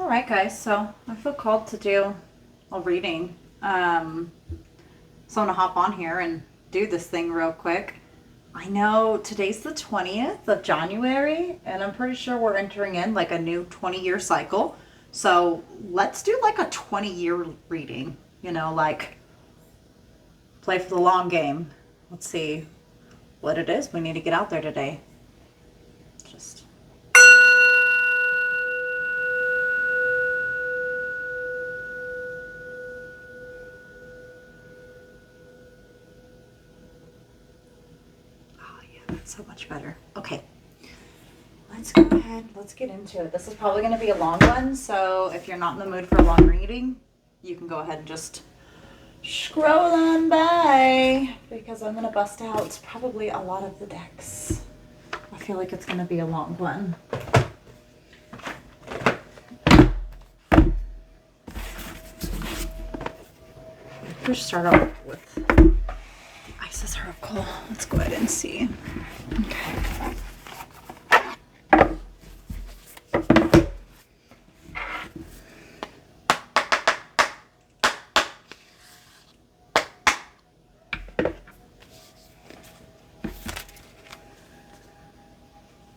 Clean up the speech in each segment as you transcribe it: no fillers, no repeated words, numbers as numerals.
right, guys, so I feel called to do a reading. So I'm gonna hop on here and do this thing real quick. I know today's the 20th of January, and I'm pretty sure we're entering in like a new 20-year cycle. So let's do like a 20-year reading, like play for the long game. Let's see what it is we need to get out there today. Just that's so much better. Okay, let's go ahead. Let's get into it. This is probably going to be a long one, so if you're not in the mood for a long reading, you can go ahead and just scroll on by because I'm going to bust out probably a lot of the decks. I feel like it's going to be a long one. Let's start off with Isis Oracle. Let's go ahead and see. Okay.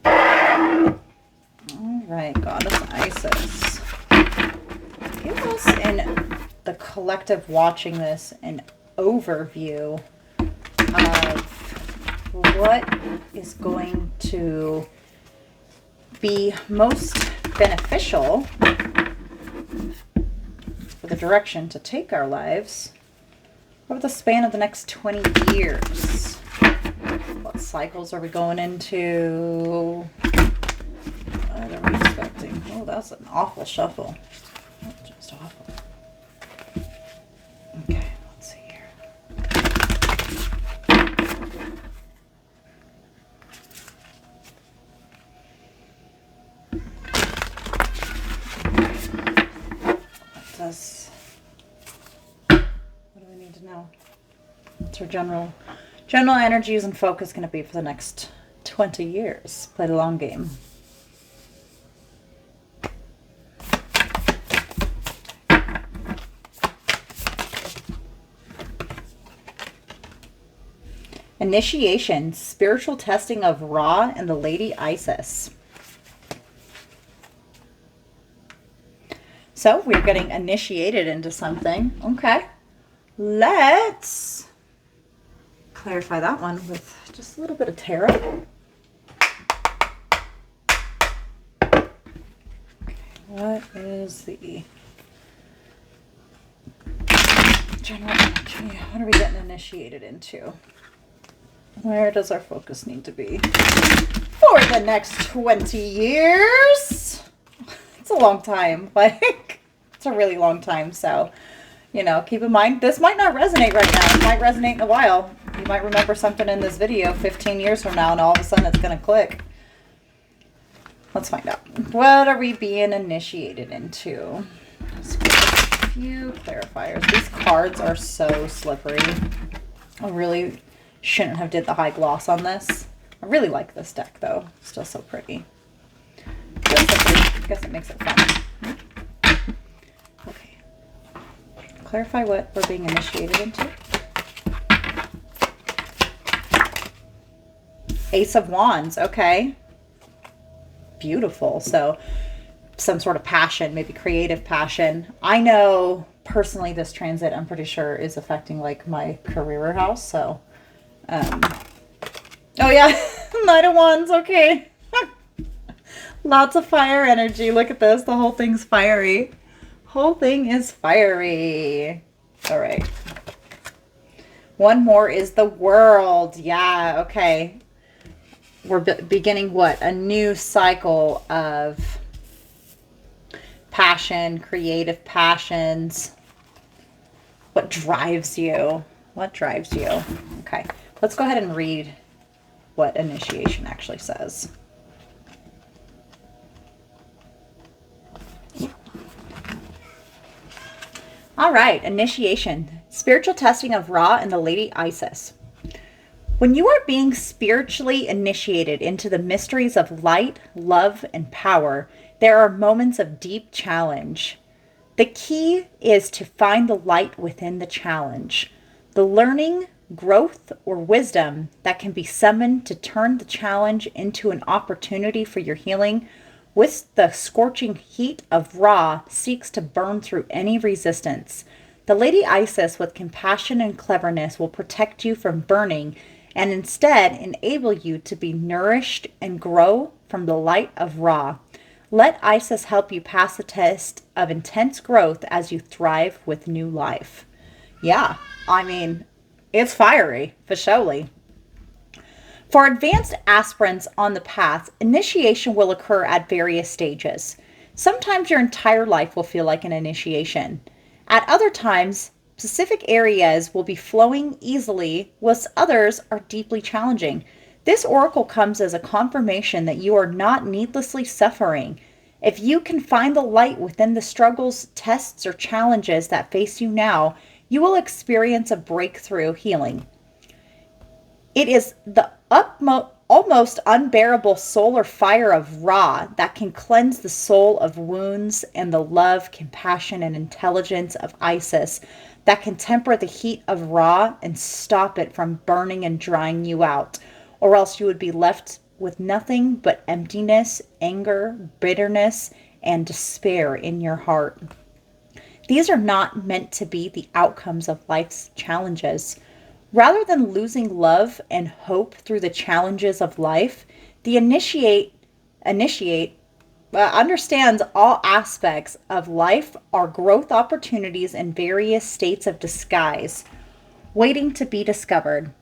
All right, Goddess Isis. Give us in the collective watching this an overview of what is going to be most beneficial for the direction to take our lives over the span of the next 20 years. What cycles are we going into? What are we expecting? Oh, that's an awful shuffle. Just awful. Okay, let's see here. What do we need to know? What's our general energies and focus going to be for the next 20 years? Play the long game. Initiation, spiritual testing of Ra and the Lady Isis. So we're getting initiated into something. Okay. Let's clarify that one with just a little bit of tarot. Okay, what is the general energy? What are we getting initiated into? Where does our focus need to be for the next 20 years? It's a long time. Like, it's a really long time. So, keep in mind, this might not resonate right now. It might resonate in a while. You might remember something in this video 15 years from now, and all of a sudden it's going to click. Let's find out. What are we being initiated into? Let's get a few clarifiers. These cards are so slippery. I really shouldn't have did the high gloss on this. I really like this deck though. Still so pretty. I guess it makes it fun. Okay. Clarify what we're being initiated into. Ace of Wands. Okay. Beautiful. So some sort of passion, maybe creative passion. I know personally this transit, I'm pretty sure, is affecting like my career house. So oh yeah, Knight of Wands, okay. Lots of fire energy. Look at this. The whole thing's fiery. Whole thing is fiery. All right. One more is the World. Yeah, okay. We're beginning what? A new cycle of passion, creative passions. What drives you? What drives you? Okay. Let's go ahead and read what initiation actually says. All right, initiation. Spiritual testing of Ra and the Lady Isis. When you are being spiritually initiated into the mysteries of light, love, and power, there are moments of deep challenge. The key is to find the light within the challenge, the learning, growth, or wisdom that can be summoned to turn the challenge into an opportunity for your healing. With the scorching heat of Ra seeks to burn through any resistance. The Lady Isis, with compassion and cleverness, will protect you from burning and instead enable you to be nourished and grow from the light of Ra. Let Isis help you pass the test of intense growth as you thrive with new life. Yeah, I mean, it's fiery, for surely. For advanced aspirants on the path, initiation will occur at various stages. Sometimes your entire life will feel like an initiation. At other times, specific areas will be flowing easily, whilst others are deeply challenging. This oracle comes as a confirmation that you are not needlessly suffering. If you can find the light within the struggles, tests, or challenges that face you now, you will experience a breakthrough healing. It is the almost unbearable solar fire of Ra that can cleanse the soul of wounds, and the love, compassion, and intelligence of Isis that can temper the heat of Ra and stop it from burning and drying you out, or else you would be left with nothing but emptiness, anger, bitterness, and despair in your heart. These are not meant to be the outcomes of life's challenges. Rather than losing love and hope through the challenges of life, the initiate understands all aspects of life are growth opportunities in various states of disguise, waiting to be discovered.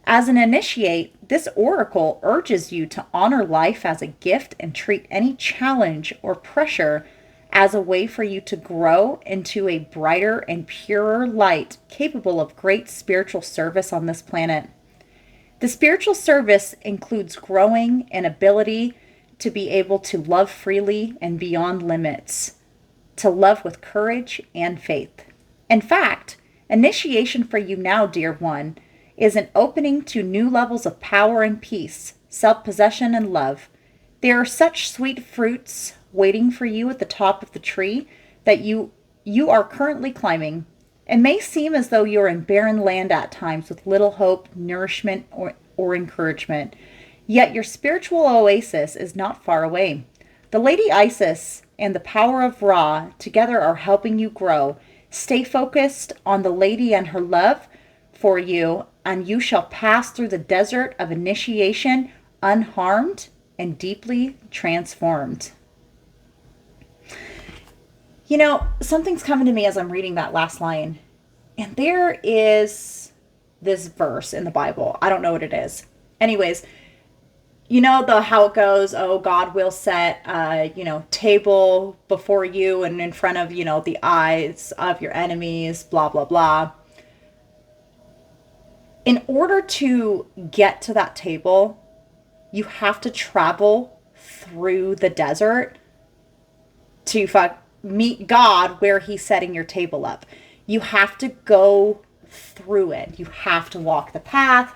As an initiate, this oracle urges you to honor life as a gift and treat any challenge or pressure as a way for you to grow into a brighter and purer light capable of great spiritual service on this planet. The spiritual service includes growing an ability to be able to love freely and beyond limits, to love with courage and faith. In fact, initiation for you now, dear one, is an opening to new levels of power and peace, self-possession and love. There are such sweet fruits waiting for you at the top of the tree that you are currently climbing. It may seem as though you're in barren land at times with little hope, nourishment, or encouragement. Yet your spiritual oasis is not far away. The Lady Isis and the power of Ra together are helping you grow. Stay focused on the Lady and her love for you, and you shall pass through the desert of initiation unharmed and deeply transformed. You know, something's coming to me as I'm reading that last line. And there is this verse in the Bible. I don't know what it is. Anyways, you know how it goes, oh, God will set table before you and in front of, the eyes of your enemies, blah, blah, blah. In order to get to that table, you have to travel through the desert to meet God where he's setting your table up. You have to go through it. You have to walk the path.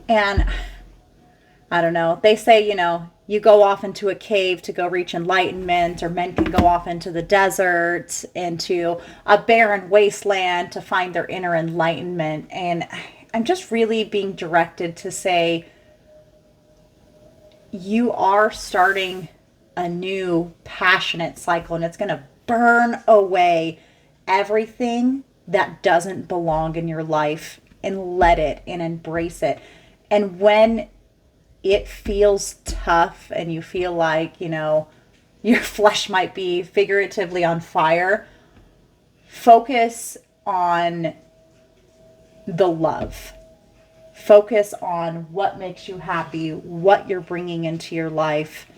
And I don't know, they say, you go off into a cave to go reach enlightenment, or men can go off into the desert, into a barren wasteland to find their inner enlightenment. And I'm just really being directed to say, you are starting a new passionate cycle, and it's going to burn away everything that doesn't belong in your life, and let it and embrace it. And when it feels tough and you feel like, your flesh might be figuratively on fire, focus on the love. Focus on what makes you happy, what you're bringing into your life,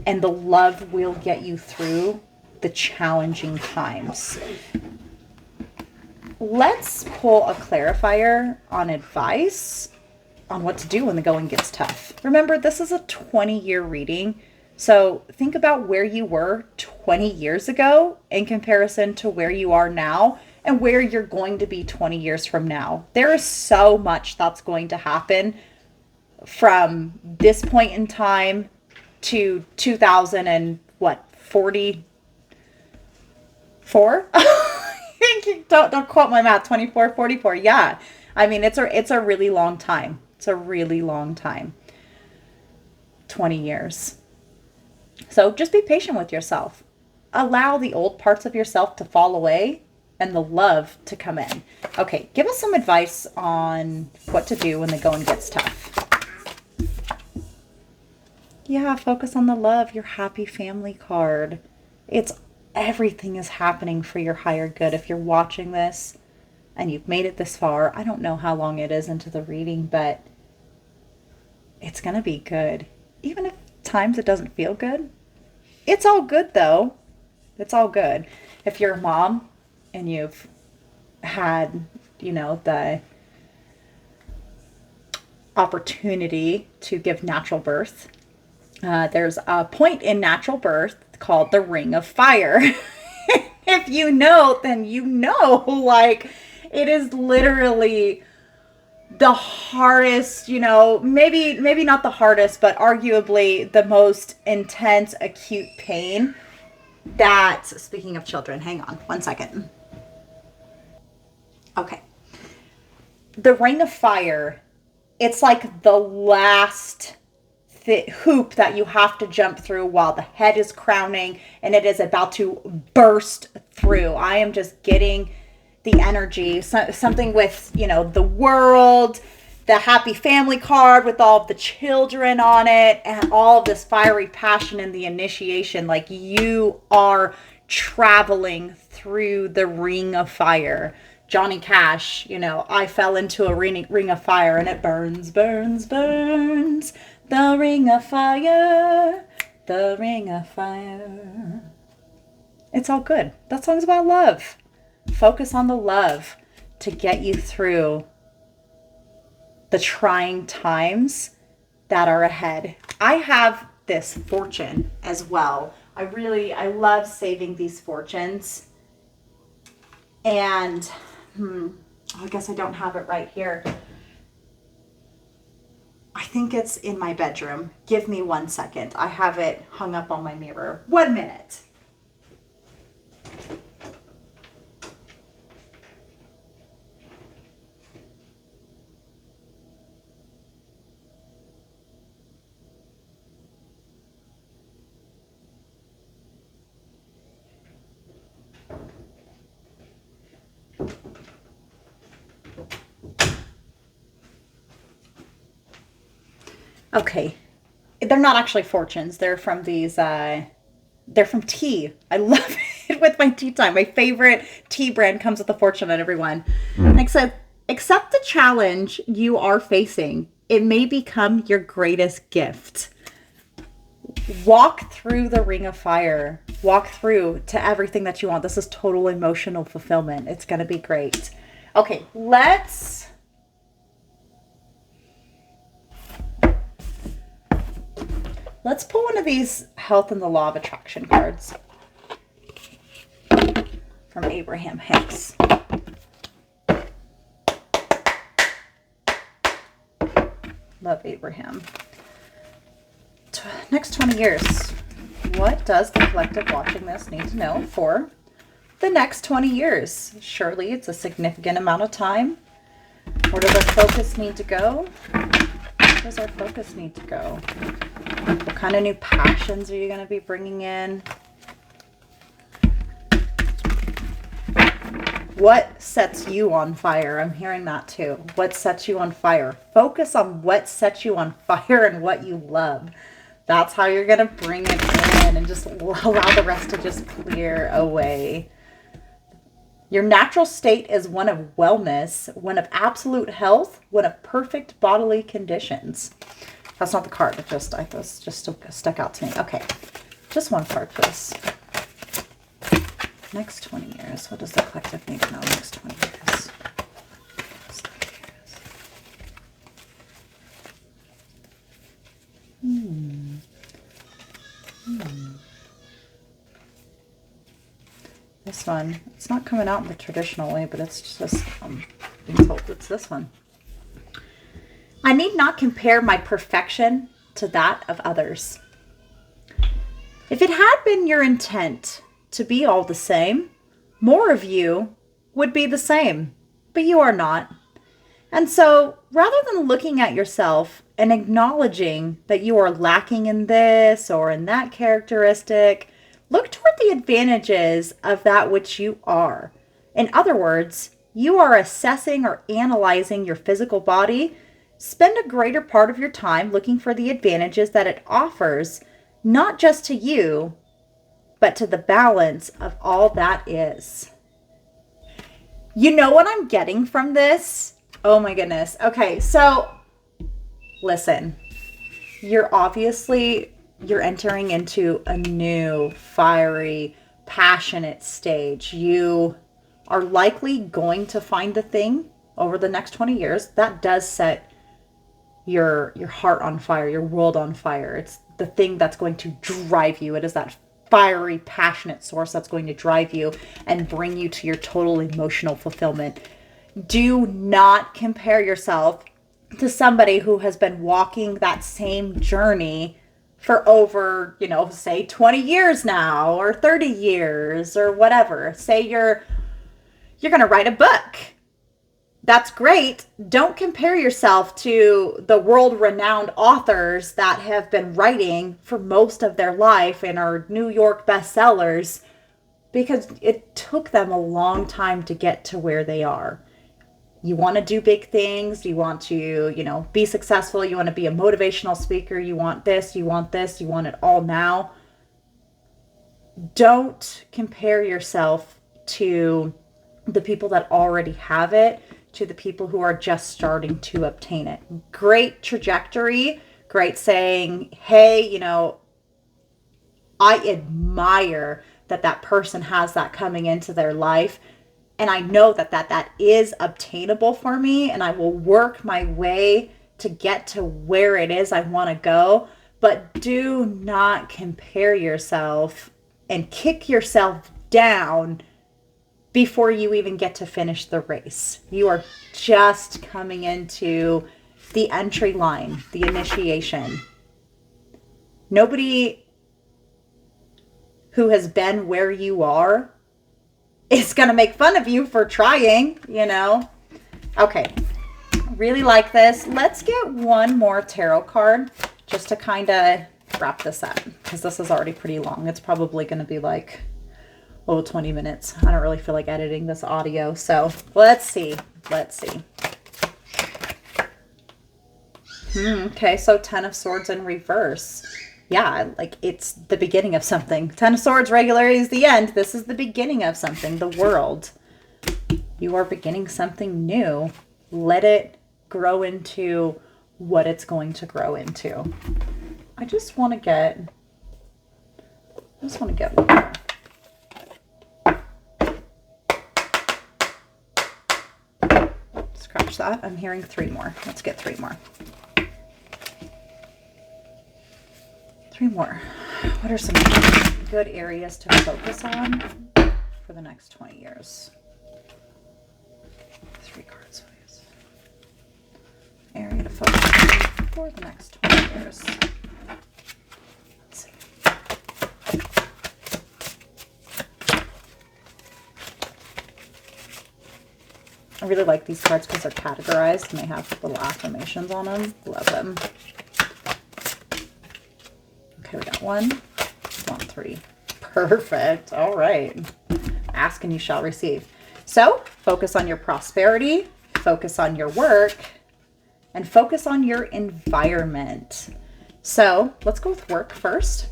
and the love will get you through the challenging times. Let's pull a clarifier on advice on what to do when the going gets tough. Remember, this is a 20-year reading, so think about where you were 20 years ago in comparison to where you are now, and where you're going to be 20 years from now. There is so much that's going to happen from this point in time to 2000 and what, 44? don't quote my math. 24, 44. Yeah. I mean, it's a really long time. It's a really long time. 20 years. So just be patient with yourself. Allow the old parts of yourself to fall away and the love to come in. Okay, give us some advice on what to do when the going gets tough. Yeah, focus on the love, your happy family card. It's everything is happening for your higher good. If you're watching this and you've made it this far, I don't know how long it is into the reading, but it's going to be good. Even if times it doesn't feel good, it's all good though. It's all good. If you're a mom and you've had, the opportunity to give natural birth, there's a point in natural birth called the Ring of Fire. If you know, then you know, like, it is literally the hardest, maybe not the hardest, but arguably the most intense acute pain that, speaking of children, hang on one second. Okay. The Ring of Fire, it's like the last hoop that you have to jump through while the head is crowning and it is about to burst through. I am just getting the energy, something with, the world, the happy family card with all of the children on it, and all of this fiery passion and the initiation. Like, you are traveling through the Ring of Fire. Johnny Cash, I fell into a ring of fire and it burns, burns, burns. The Ring of Fire, the Ring of Fire. It's all good. That song's about love. Focus on the love to get you through the trying times that are ahead. I have this fortune as well. I love saving these fortunes. And I guess I don't have it right here. I think it's in my bedroom. Give me 1 second. I have it hung up on my mirror. 1 minute. Okay. They're not actually fortunes. They're from they're from tea. I love it with my tea time. My favorite tea brand comes with a fortune on every one. Accept the challenge you are facing. It may become your greatest gift. Walk through the Ring of Fire. Walk through to everything that you want. This is total emotional fulfillment. It's going to be great. Okay, let's pull one of these Health and the Law of Attraction cards from Abraham Hicks. Love Abraham. Next 20 years. What does the collective watching this need to know for the next 20 years? Surely it's a significant amount of time. Where does our focus need to go? Where does our focus need to go? What kind of new passions are you going to be bringing in? What sets you on fire? I'm hearing that too. What sets you on fire? Focus on what sets you on fire and what you love. That's how you're going to bring it in and just allow the rest to just clear away. Your natural state is one of wellness, one of absolute health, one of perfect bodily conditions. That's not the card. It just stuck out to me. Okay. Just one card, please. Next 20 years. What does the collective need to know next 20 years? This one. It's not coming out in the traditional way, but it's just, being told it's this one. I need not compare my perfection to that of others. If it had been your intent to be all the same, more of you would be the same, but you are not. And so rather than looking at yourself and acknowledging that you are lacking in this or in that characteristic, look toward the advantages of that which you are. In other words, you are assessing or analyzing your physical body. Spend a greater part of your time looking for the advantages that it offers, not just to you, but to the balance of all that is. You know what I'm getting from this? Oh my goodness. Okay, so listen, you're entering into a new, fiery, passionate stage. You are likely going to find the thing over the next 20 years that does set your heart on fire, your world on fire. It's the thing that's going to drive you. It is that fiery, passionate source that's going to drive you and bring you to your total emotional fulfillment. Do not compare yourself to somebody who has been walking that same journey for over, say 20 years now or 30 years or whatever. Say you're going to write a book. That's great. Don't compare yourself to the world-renowned authors that have been writing for most of their life and are New York bestsellers, because it took them a long time to get to where they are. You want to do big things. You want to, be successful. You want to be a motivational speaker. You want this. You want this. You want it all now. Don't compare yourself to the people that already have it, to the people who are just starting to obtain it. Great trajectory. Great saying, hey, I admire that person has that coming into their life. And I know that is obtainable for me, and I will work my way to get to where it is I want to go. But do not compare yourself and kick yourself down before you even get to finish the race. You are just coming into the entry line, the initiation. Nobody who has been where you are is going to make fun of you for trying, Okay, really like this. Let's get one more tarot card just to kind of wrap this up, because this is already pretty long. It's probably going to be like, 20 minutes. I don't really feel like editing this audio, so let's see. Okay, so 10 of Swords in reverse. Yeah, like it's the beginning of something. 10 of Swords regular is the end. This is the beginning of something, the world. You are beginning something new. Let it grow into what it's going to grow into. I just want to get one more. Scratch that. I'm hearing 3 more. Let's get 3 more. 3 more. What are some good areas to focus on for the next 20 years? 3 cards, please. Area to focus on for the next 20 years. Let's see. I really like these cards because they're categorized and they have little affirmations on them. Love them. Okay, we got 1, 3. Perfect. All right. Ask and you shall receive. So focus on your prosperity, focus on your work, and focus on your environment. So let's go with work first.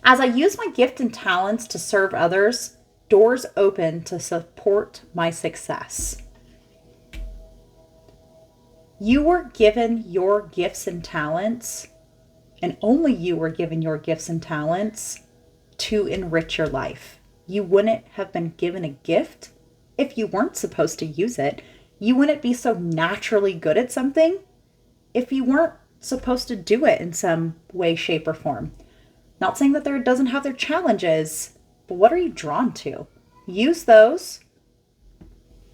As I use my gift and talents to serve others, doors open to support my success. You were given your gifts and talents, and only you were given your gifts and talents to enrich your life. You wouldn't have been given a gift if you weren't supposed to use it. You wouldn't be so naturally good at something if you weren't supposed to do it in some way, shape, or form. Not saying that there doesn't have their challenges, But what are you drawn to? Use those.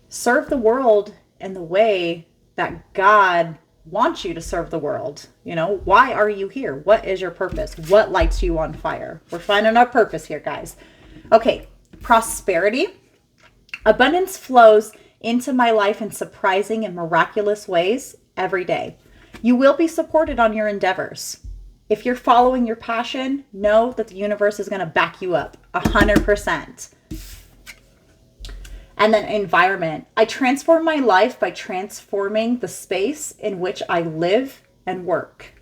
Serve the world in the way that God wants you to serve the world. You know, why are you here? What is your purpose? What lights you on fire? We're finding our purpose here, guys. Okay, prosperity. Abundance flows into my life in surprising and miraculous ways every day. You will be supported on your endeavors. If you're following your passion, know that the universe is going to back you up 100%. And then environment. I transform my life by transforming the space in which I live and work.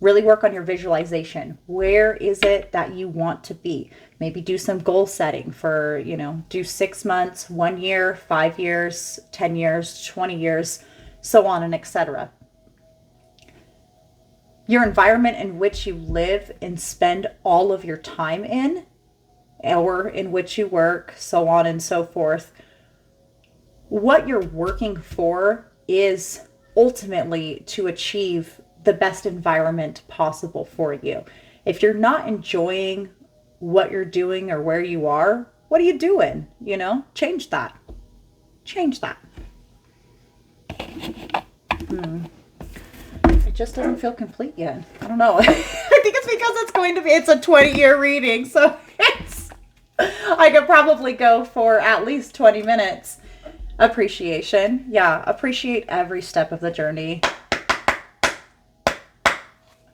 Really work on your visualization. Where is it that you want to be? Maybe do some goal setting for, do 6 months, 1 year, 5 years, 10 years, 20 years, so on and etc. Your environment in which you live and spend all of your time in, or in which you work, so on and so forth. What you're working for is ultimately to achieve the best environment possible for you. If you're not enjoying what you're doing or where you are, what are you doing? Change that. Change that. It just doesn't feel complete yet. I don't know. I think it's because it's a 20-year reading, so I could probably go for at least 20 minutes. Appreciation. Yeah, appreciate every step of the journey.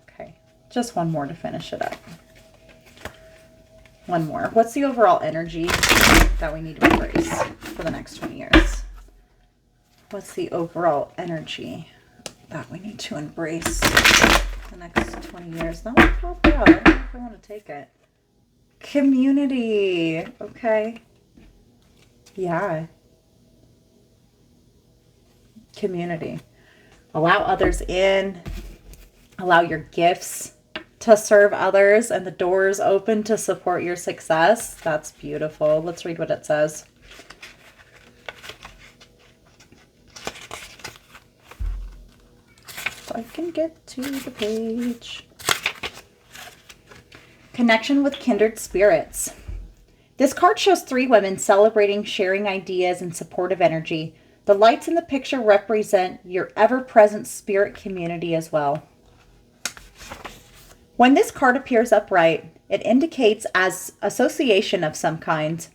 Okay, just one more to finish it up. One more. What's the overall energy that we need to embrace for the next 20 years? What's the overall energy that we need to embrace the next 20 years? That one popped out. I don't know if I want to take it. Community. Okay. Yeah. Community. Allow others in. Allow your gifts to serve others and the doors open to support your success. That's beautiful. Let's read what it says. If I can get to the page. Connection with kindred spirits. This card shows 3 women celebrating, sharing ideas, and supportive energy. The lights in the picture represent your ever-present spirit community as well. When this card appears upright, it indicates as association of some kind.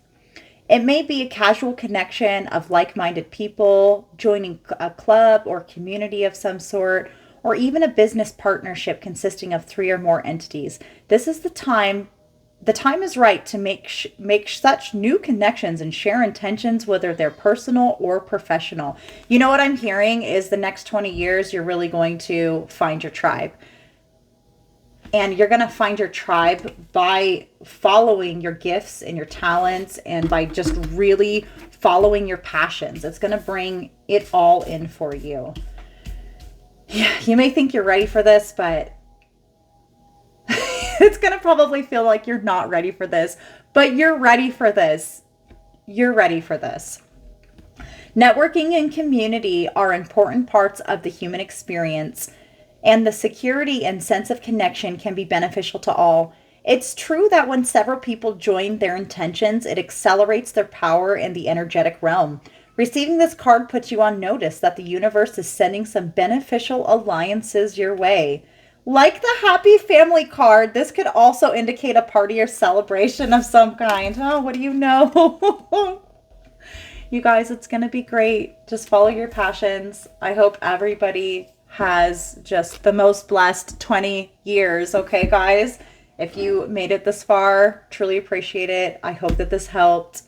It may be a casual connection of like-minded people, joining a club or community of some sort, or even a business partnership consisting of 3 or more entities. This is the time. The time is right to make such new connections and share intentions, whether they're personal or professional. You know what I'm hearing is the next 20 years, you're really going to find your tribe. And you're going to find your tribe by following your gifts and your talents and by just really following your passions. It's going to bring it all in for you. Yeah, you may think you're ready for this, but it's going to probably feel like you're not ready for this, but you're ready for this. You're ready for this. Networking and community are important parts of the human experience, and the security and sense of connection can be beneficial to all. It's true that when several people join their intentions, it accelerates their power in the energetic realm. Receiving this card puts you on notice that the universe is sending some beneficial alliances your way. Like the happy family card, this could also indicate a party or celebration of some kind. Oh, what do you know? You guys, it's going to be great. Just follow your passions. I hope everybody has just the most blessed 20 years. Okay, guys? If you made it this far, truly appreciate it. I hope that this helped.